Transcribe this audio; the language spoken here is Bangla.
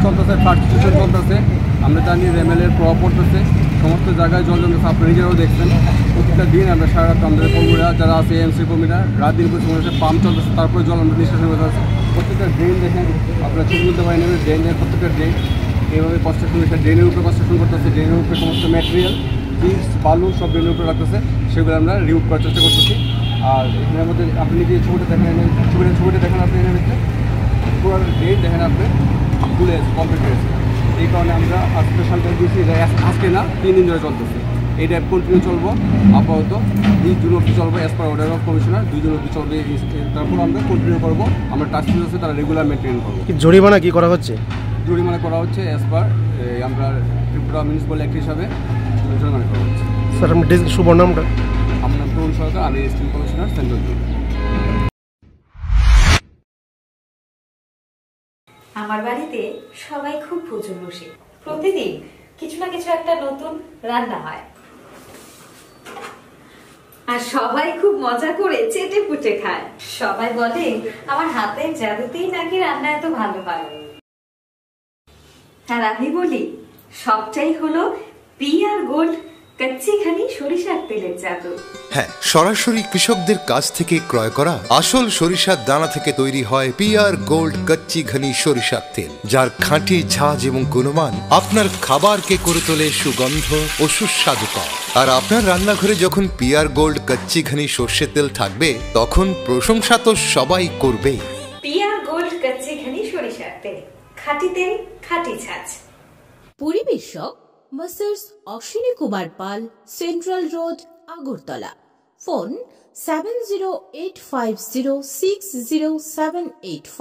চলতেছে, ফ্লাড সিচুয়েশন চলতেছে, আমরা জানি রেমেলের প্রভাব পড়তেছে, সমস্ত জায়গায় জল জমতেছে, আপনারা নিজেরাও দেখছেন। প্রত্যেকটা দিন আমরা সারা রাত আমাদের কর্মীরা যারা আছে এমসি কর্মীরা রাত দিন করে সময় পাম্প চলতেছে, তারপরে জল আমরা নিষ্কাশন করতে আছে। প্রত্যেকটা ড্রেন দেখেন, আপনারা ছবি তুলতে পারেন, ড্রেনের প্রত্যেকটা ড্রেন এইভাবে কনস্ট্রাকশন হয়েছে, ড্রেনের উপরে কনস্ট্রাকশন করতেছে, ড্রেনের উপরে সমস্ত ম্যাটেরিয়াল চিপস বালু সব ড্রেনের উপরে রাখতেছে, সেগুলো আমরা রিমুভ করার চেষ্টা করতেছি। আর এখানের মধ্যে আপনি যে ছবিটা দেখেন, ছবিটা দেখেন আপনি এখানে পুরো ড্রেন দেখেন আপনি তুলে কমপ্লিট হয়েছে। এই কারণে আমরা স্পেশাল টাইম দিয়েছি, আজকে না 3 দিন ধরে চলতেছে। এই টাইপ কন্টিনিউ চলবো আপাতত 2 জুন অবধি চলবো, as per order of commissioner 2 June অবধি চলবে। তারপর আমরা কন্টিনিউ করবো, আমরা টাস্ক ফোর্স আছে তারা রেগুলার মেনটেন করবো। জরিমানা কি করা হচ্ছে? জরিমানা করা হচ্ছে অ্যাজ পার আমরা ত্রিপুরা মিউনিসিপ্যাল অ্যাক্ট হিসাবে জরিমানা করা হচ্ছে। স্যার আপনার শুভ নামটা? আমার নাম তরুণ সরকার, আমি স্টিম কমিশনার সেন্ট্রাল। আমার বাড়িতে সবাই খুব প্রচুর বসে, প্রতিদিন কিছু না কিছু একটা নতুন রান্না হয়, আর সবাই খুব মজা করে চেটে পুটে খায়। সবাই বলে আমার হাতের জাদুতেই নাকি রান্না এত ভালো হয়। আর আমি বলি সবটাই হলো পিআর গোল্ড কচ্চি ঘানি সরিষার তেলের জাদু। হ্যাঁ, সরাসরি কৃষকদের কাছ থেকে ক্রয় করা আসল সরিষার দানা থেকে তৈরি হয় পিআর গোল্ড কচ্চি ঘানি সরিষার তেল, যার খাঁটি ঝাঁজ এবং গুণমান আপনার খাবারকে করে তোলে সুগন্ধ ও সুস্বাদুকর। আর আপনার রান্নাঘরে যখন পিআর গোল্ড কচ্চি ঘানি সর্ষের তেল থাকবে, তখন প্রশংসা তো সবাই করবেই। পিআর গোল্ড কচ্চি ঘানি সরিষার তেল, খাঁটি তেল, খাঁটি ঝাঁজ। পরিবেশক masters Ashwini Kumar Pal, central road, Agartala. Phone 7085060785।